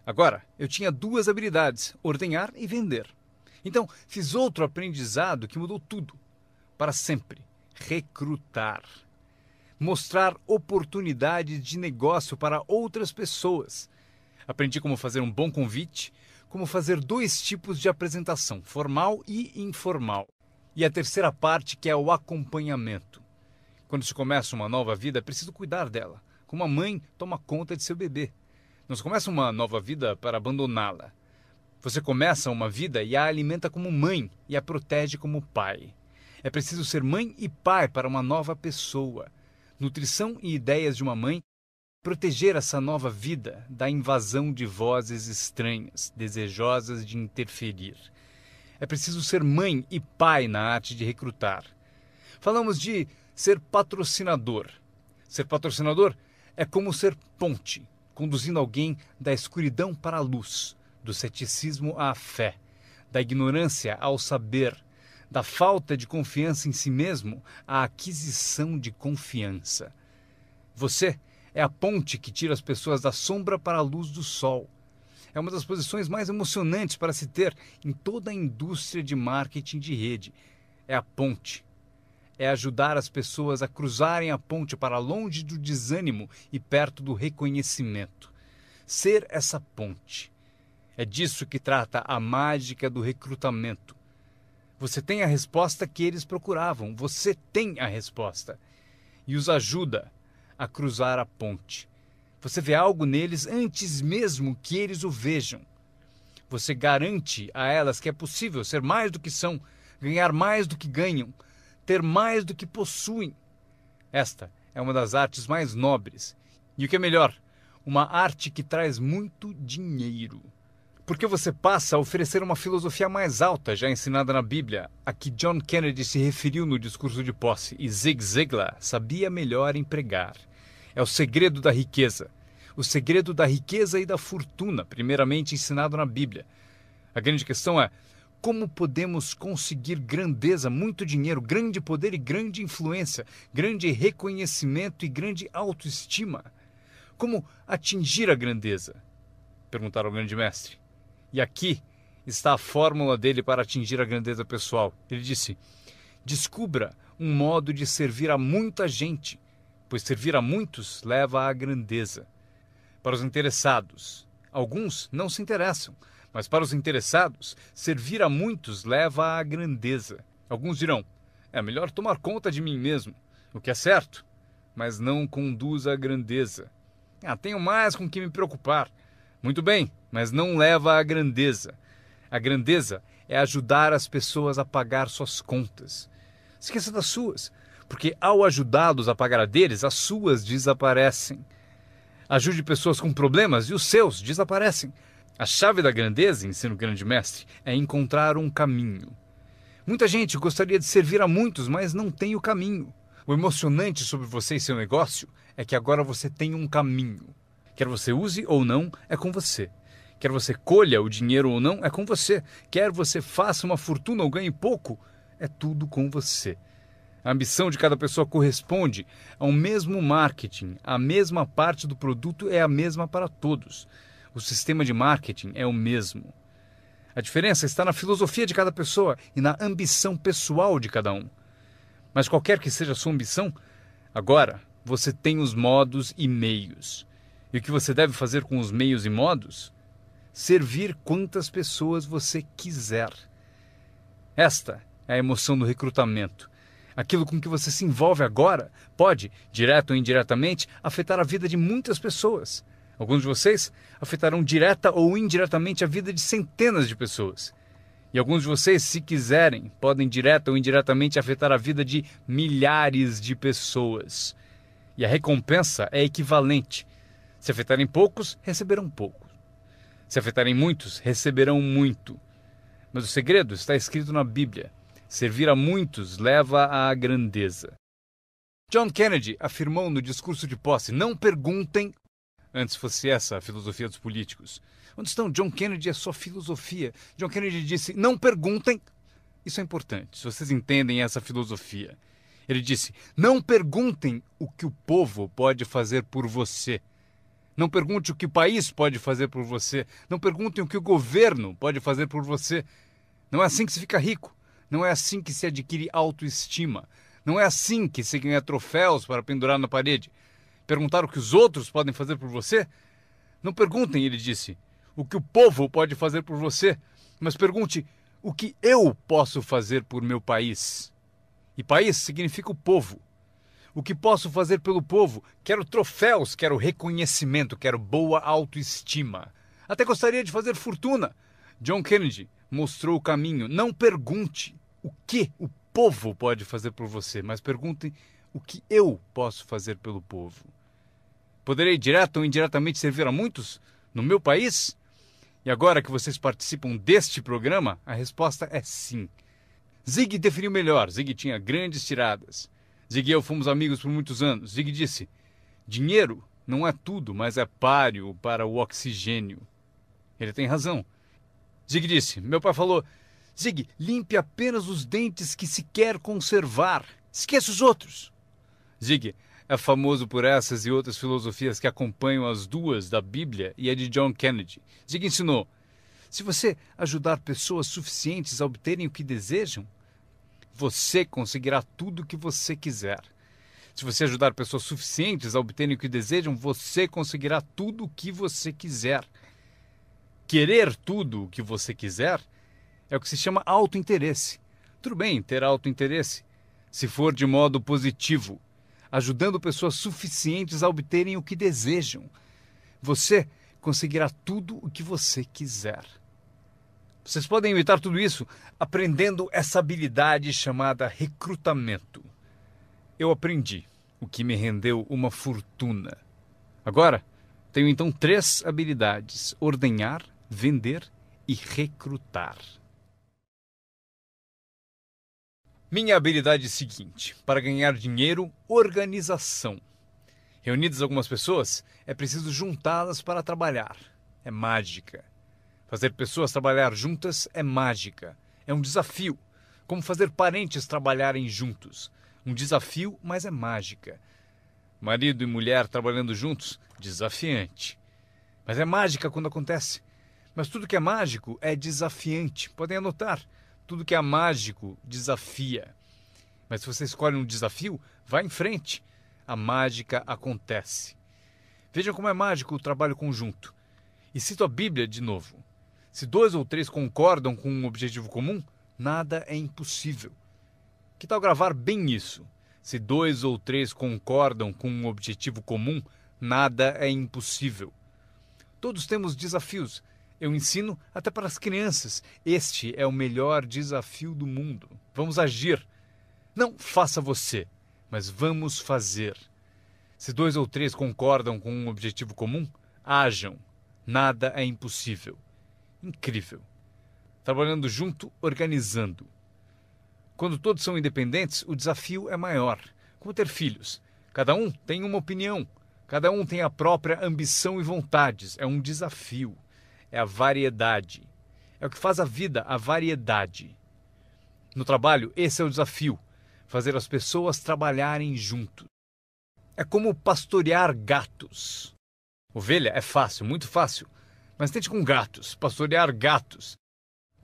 Agora, eu tinha 2 habilidades, ordenhar e vender. Então, fiz outro aprendizado que mudou tudo. Para sempre, recrutar. Mostrar oportunidades de negócio para outras pessoas. Aprendi como fazer um bom convite, como fazer 2 tipos de apresentação, formal e informal. E a terceira parte, que é o acompanhamento. Quando se começa uma nova vida, é preciso cuidar dela. Como a mãe toma conta de seu bebê. Não se começa uma nova vida para abandoná-la. Você começa uma vida e a alimenta como mãe e a protege como pai. É preciso ser mãe e pai para uma nova pessoa. Nutrição e ideias de uma mãe. Proteger essa nova vida da invasão de vozes estranhas, desejosas de interferir. É preciso ser mãe e pai na arte de recrutar. Falamos de ser patrocinador. Ser patrocinador é como ser ponte, conduzindo alguém da escuridão para a luz, do ceticismo à fé, da ignorância ao saber, da falta de confiança em si mesmo à aquisição de confiança. Você é a ponte que tira as pessoas da sombra para a luz do sol. É uma das posições mais emocionantes para se ter em toda a indústria de marketing de rede. É a ponte. É ajudar as pessoas a cruzarem a ponte para longe do desânimo e perto do reconhecimento. Ser essa ponte. É disso que trata a mágica do recrutamento. Você tem a resposta que eles procuravam. Você tem a resposta. E os ajuda a cruzar a ponte. Você vê algo neles antes mesmo que eles o vejam. Você garante a elas que é possível ser mais do que são, ganhar mais do que ganham, ter mais do que possuem. Esta é uma das artes mais nobres. E o que é melhor, uma arte que traz muito dinheiro. Porque você passa a oferecer uma filosofia mais alta já ensinada na Bíblia, a que John Kennedy se referiu no discurso de posse e Zig Ziglar sabia melhor empregar. É o segredo da riqueza. o segredo da riqueza e da fortuna, primeiramente ensinado na Bíblia. A grande questão é: como podemos conseguir grandeza, muito dinheiro, grande poder e grande influência, grande reconhecimento e grande autoestima? Como atingir a grandeza? Perguntaram ao grande mestre. E aqui está a fórmula dele para atingir a grandeza pessoal. Ele disse: descubra um modo de servir a muita gente, pois servir a muitos leva à grandeza. Para os interessados, alguns não se interessam, mas para os interessados, servir a muitos leva à grandeza. Alguns dirão: é melhor tomar conta de mim mesmo, o que é certo, mas não conduz à grandeza. Tenho mais com que me preocupar. Muito bem, mas não leva à grandeza. A grandeza é ajudar as pessoas a pagar suas contas. Esqueça das suas, porque ao ajudá-los a pagar a deles, as suas desaparecem. Ajude pessoas com problemas e os seus desaparecem. A chave da grandeza, ensina o grande mestre, é encontrar um caminho. Muita gente gostaria de servir a muitos, mas não tem o caminho. O emocionante sobre você e seu negócio é que agora você tem um caminho. Quer você use ou não, é com você. Quer você colha o dinheiro ou não, é com você. Quer você faça uma fortuna ou ganhe pouco, é tudo com você. A ambição de cada pessoa corresponde ao mesmo marketing. A mesma parte do produto é a mesma para todos. O sistema de marketing é o mesmo. A diferença está na filosofia de cada pessoa e na ambição pessoal de cada um. Mas qualquer que seja a sua ambição, agora você tem os modos e meios. E o que você deve fazer com os meios e modos? Servir quantas pessoas você quiser. Esta é a emoção do recrutamento. Aquilo com que você se envolve agora pode, direto ou indiretamente, afetar a vida de muitas pessoas. Alguns de vocês afetarão direta ou indiretamente a vida de centenas de pessoas. E alguns de vocês, se quiserem, podem direta ou indiretamente afetar a vida de milhares de pessoas. E a recompensa é equivalente. Se afetarem poucos, receberão pouco. Se afetarem muitos, receberão muito. Mas o segredo está escrito na Bíblia. Servir a muitos leva à grandeza. John Kennedy afirmou no discurso de posse: não perguntem. Antes fosse essa a filosofia dos políticos. Onde estão John Kennedy e a sua filosofia? John Kennedy disse: não perguntem. Isso é importante, se vocês entendem essa filosofia. Ele disse: não perguntem o que o povo pode fazer por você. Não pergunte o que o país pode fazer por você. Não perguntem o que o governo pode fazer por você. Não é assim que se fica rico. Não é assim que se adquire autoestima. Não é assim que se ganha troféus para pendurar na parede. Perguntar o que os outros podem fazer por você? Não perguntem, ele disse, o que o povo pode fazer por você, mas pergunte o que eu posso fazer por meu país. E país significa o povo. O que posso fazer pelo povo? Quero troféus, quero reconhecimento, quero boa autoestima. Até gostaria de fazer fortuna. John Kennedy mostrou o caminho. Não pergunte o que o povo pode fazer por você, mas pergunte o que eu posso fazer pelo povo. Poderei direto ou indiretamente servir a muitos no meu país? E agora que vocês participam deste programa, a resposta é sim. Zig definiu melhor. Zig tinha grandes tiradas. Zig e eu fomos amigos por muitos anos. Zig disse: dinheiro não é tudo, mas é páreo para o oxigênio. Ele tem razão. Zig disse: meu pai falou, Zig, limpe apenas os dentes que se quer conservar. Esqueça os outros. Zig é famoso por essas e outras filosofias que acompanham as duas da Bíblia e a de John Kennedy. Zig ensinou: se você ajudar pessoas suficientes a obterem o que desejam, você conseguirá tudo o que você quiser. Se você ajudar pessoas suficientes a obterem o que desejam, você conseguirá tudo o que você quiser. Querer tudo o que você quiser é o que se chama autointeresse. Tudo bem ter autointeresse, se for de modo positivo, ajudando pessoas suficientes a obterem o que desejam. Você conseguirá tudo o que você quiser. Vocês podem imitar tudo isso aprendendo essa habilidade chamada recrutamento. Eu aprendi, o que me rendeu uma fortuna. Agora, tenho então 3 habilidades: ordenhar, vender e recrutar. Minha habilidade é a seguinte: para ganhar dinheiro, organização. Reunidas algumas pessoas, é preciso juntá-las para trabalhar. É mágica. Fazer pessoas trabalhar juntas é mágica. É um desafio. Como fazer parentes trabalharem juntos. Um desafio, mas é mágica. Marido e mulher trabalhando juntos, desafiante. Mas é mágica quando acontece. Mas tudo que é mágico é desafiante. Podem anotar. Tudo que é mágico desafia. Mas se você escolhe um desafio, vá em frente. A mágica acontece. Vejam como é mágico o trabalho conjunto. E cito a Bíblia de novo. Se 2 ou 3 concordam com um objetivo comum, nada é impossível. Que tal gravar bem isso? Se 2 ou 3 concordam com um objetivo comum, nada é impossível. Todos temos desafios. Eu ensino até para as crianças. Este é o melhor desafio do mundo. Vamos agir. Não faça você, mas vamos fazer. Se 2 ou 3 concordam com um objetivo comum, hajam. Nada é impossível. Incrível. Trabalhando junto, organizando. Quando todos são independentes, o desafio é maior. Como ter filhos. Cada um tem uma opinião. Cada um tem a própria ambição e vontades. É um desafio. É a variedade. É o que faz a vida, a variedade. No trabalho, esse é o desafio. Fazer as pessoas trabalharem juntos. É como pastorear gatos. Ovelha é fácil, muito fácil. Mas tente com gatos, pastorear gatos.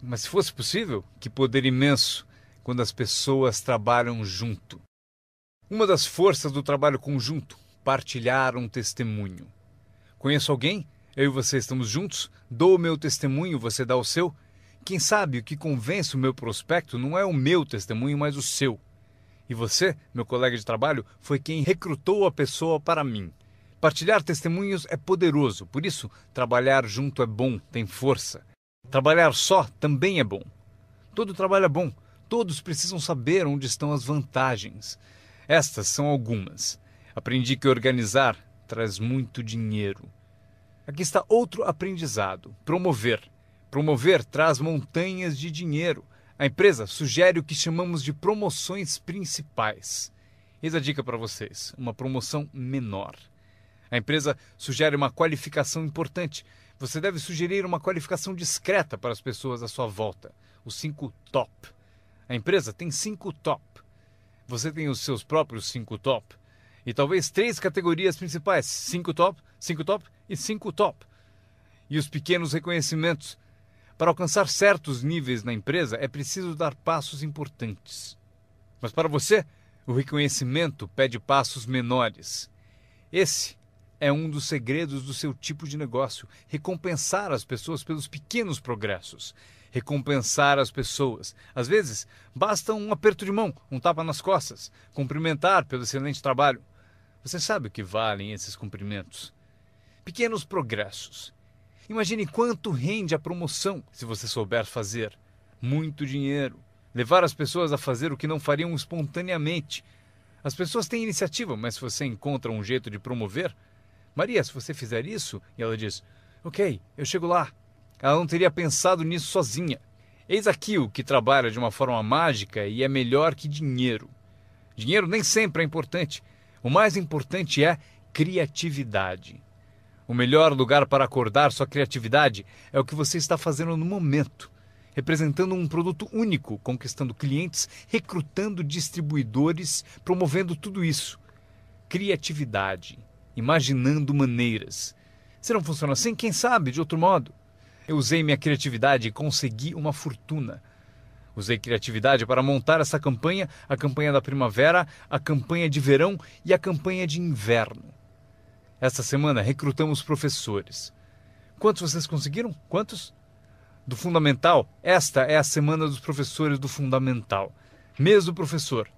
Mas se fosse possível, que poder imenso quando as pessoas trabalham junto. Uma das forças do trabalho conjunto, partilhar um testemunho. Conheço alguém? Eu e você estamos juntos? Dou o meu testemunho, você dá o seu? Quem sabe o que convence o meu prospecto não é o meu testemunho, mas o seu. E você, meu colega de trabalho, foi quem recrutou a pessoa para mim. Partilhar testemunhos é poderoso, por isso trabalhar junto é bom, tem força. Trabalhar só também é bom. Todo trabalho é bom, todos precisam saber onde estão as vantagens. Estas são algumas. Aprendi que organizar traz muito dinheiro. Aqui está outro aprendizado, promover. Promover traz montanhas de dinheiro. A empresa sugere o que chamamos de promoções principais. Eis a dica para vocês, uma promoção menor. A empresa sugere uma qualificação importante. Você deve sugerir uma qualificação discreta para as pessoas à sua volta. Os 5 top. A empresa tem 5 top. Você tem os seus próprios 5 top. E talvez 3 categorias principais. 5 top, 5 top e 5 top. E os pequenos reconhecimentos. Para alcançar certos níveis na empresa, é preciso dar passos importantes. Mas para você, o reconhecimento pede passos menores. Esse é um dos segredos do seu tipo de negócio. Recompensar as pessoas pelos pequenos progressos. Recompensar as pessoas. Às vezes, basta um aperto de mão, um tapa nas costas, cumprimentar pelo excelente trabalho. Você sabe o que valem esses cumprimentos. Pequenos progressos. Imagine quanto rende a promoção se você souber fazer. Muito dinheiro. Levar as pessoas a fazer o que não fariam espontaneamente. As pessoas têm iniciativa, mas se você encontra um jeito de promover... Maria, se você fizer isso... E ela diz, ok, eu chego lá. Ela não teria pensado nisso sozinha. Eis aqui o que trabalha de uma forma mágica e é melhor que dinheiro. Dinheiro nem sempre é importante. O mais importante é criatividade. O melhor lugar para acordar sua criatividade é o que você está fazendo no momento. Representando um produto único, conquistando clientes, recrutando distribuidores, promovendo tudo isso. Criatividade. Imaginando maneiras. Se não funciona assim, quem sabe de outro modo? Eu usei minha criatividade e consegui uma fortuna. Usei criatividade para montar essa campanha, a campanha da primavera, a campanha de verão e a campanha de inverno. Esta semana recrutamos professores. Quantos vocês conseguiram? Quantos? Do Fundamental, esta é a semana dos professores do Fundamental. Mês do professor.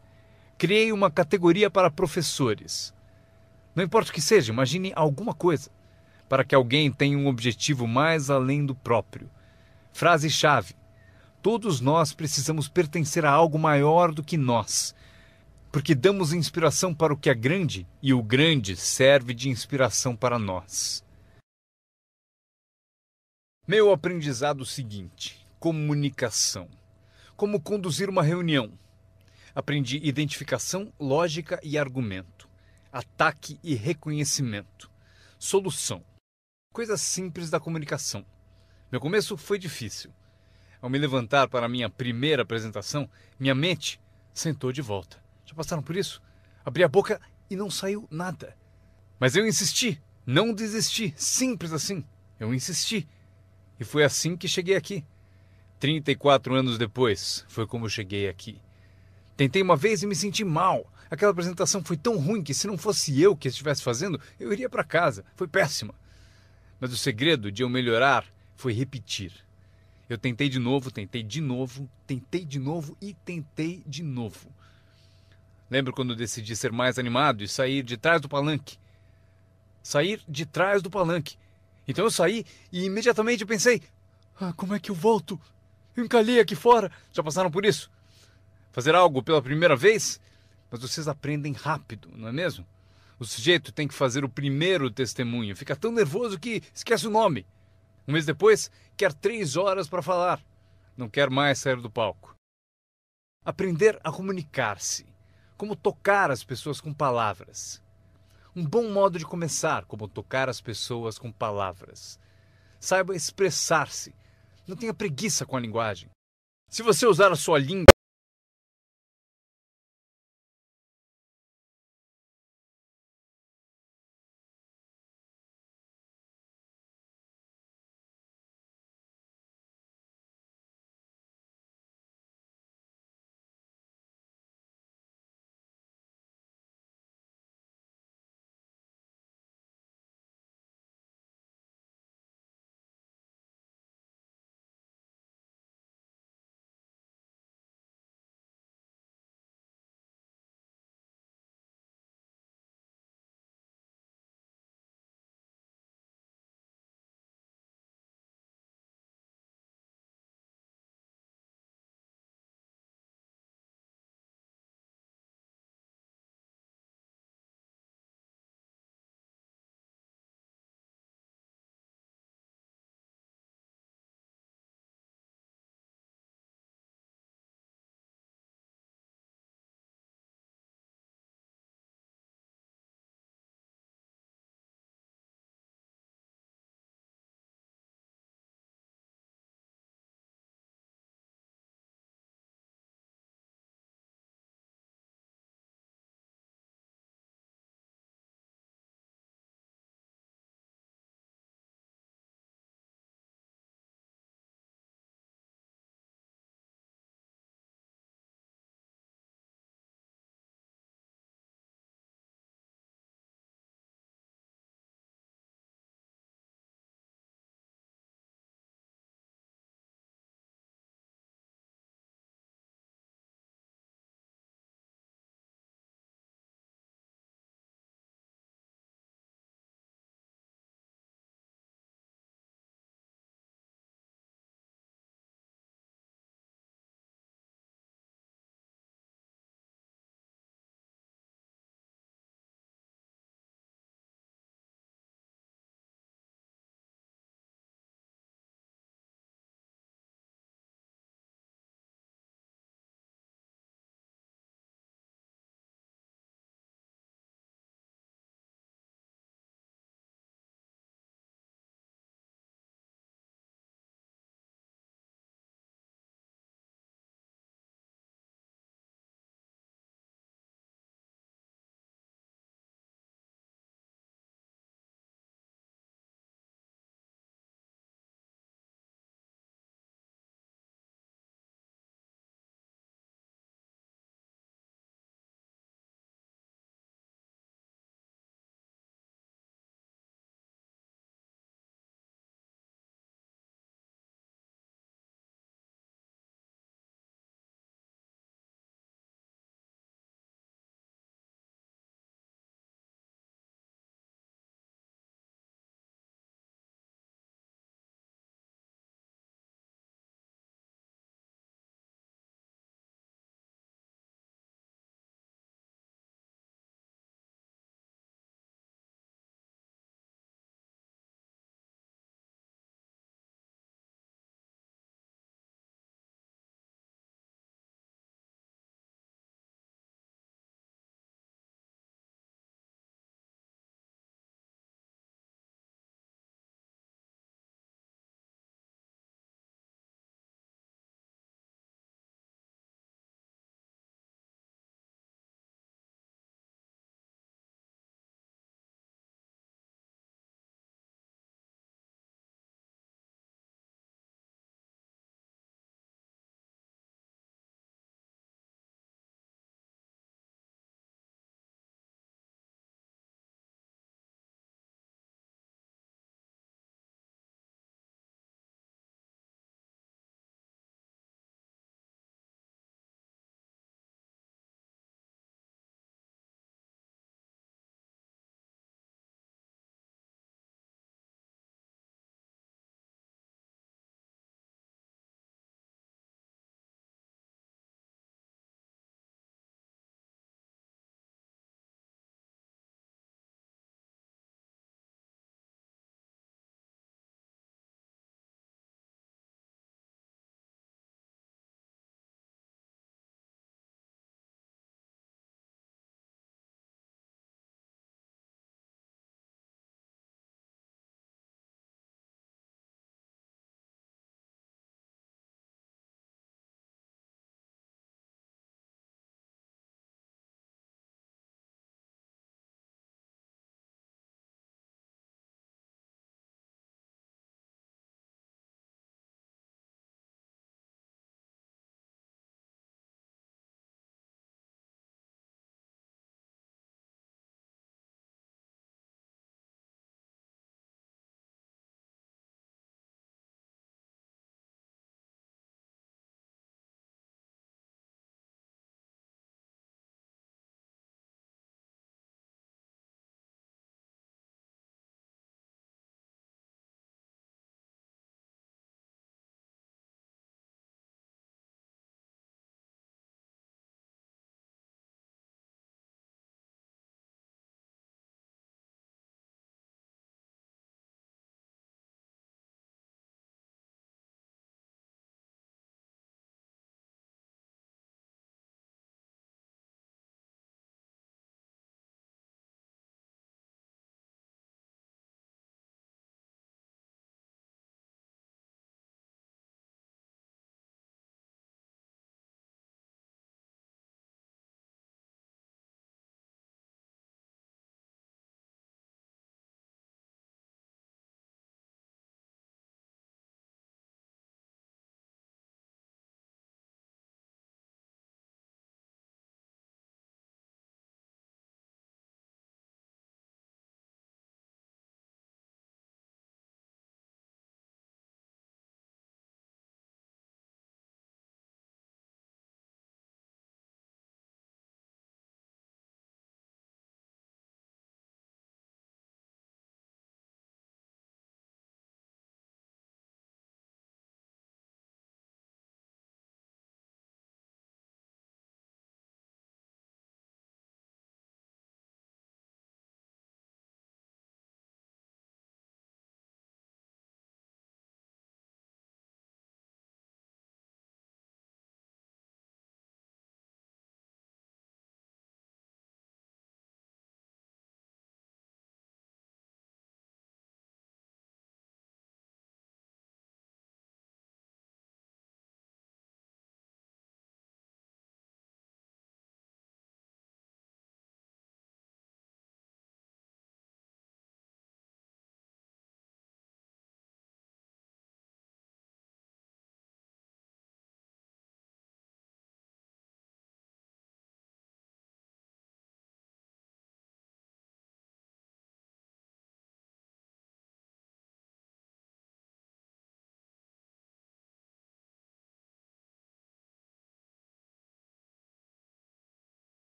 Criei uma categoria para professores. Não importa o que seja, imagine alguma coisa. Para que alguém tenha um objetivo mais além do próprio. Frase-chave. Todos nós precisamos pertencer a algo maior do que nós. Porque damos inspiração para o que é grande e o grande serve de inspiração para nós. Meu aprendizado seguinte: comunicação. Como conduzir uma reunião. Aprendi identificação, lógica e argumento. ataque e reconhecimento. Solução. Coisas simples da comunicação. Meu começo foi difícil. Ao me levantar para a minha primeira apresentação, minha mente sentou de volta. Já passaram por isso? Abri a boca e não saiu nada. Mas eu insisti, não desisti, simples assim. Eu insisti. E foi assim que cheguei aqui. 34 anos depois, foi como eu cheguei aqui. Tentei uma vez e me senti mal. Aquela apresentação foi tão ruim que se não fosse eu que estivesse fazendo, eu iria para casa. Foi péssima. Mas o segredo de eu melhorar foi repetir. Eu tentei de novo, tentei de novo, tentei de novo e tentei de novo. Lembro quando decidi ser mais animado e sair de trás do palanque. Sair de trás do palanque. Então eu saí e imediatamente pensei, como é que eu volto? Eu encalhei aqui fora. Já passaram por isso? Fazer algo pela primeira vez? Mas vocês aprendem rápido, não é mesmo? O sujeito tem que fazer o primeiro testemunho. Fica tão nervoso que esquece o nome. Um mês depois, quer 3 horas para falar. Não quer mais sair do palco. Aprender a comunicar-se. Como tocar as pessoas com palavras. Um bom modo de começar, como tocar as pessoas com palavras. Saiba expressar-se. Não tenha preguiça com a linguagem. Se você usar a sua língua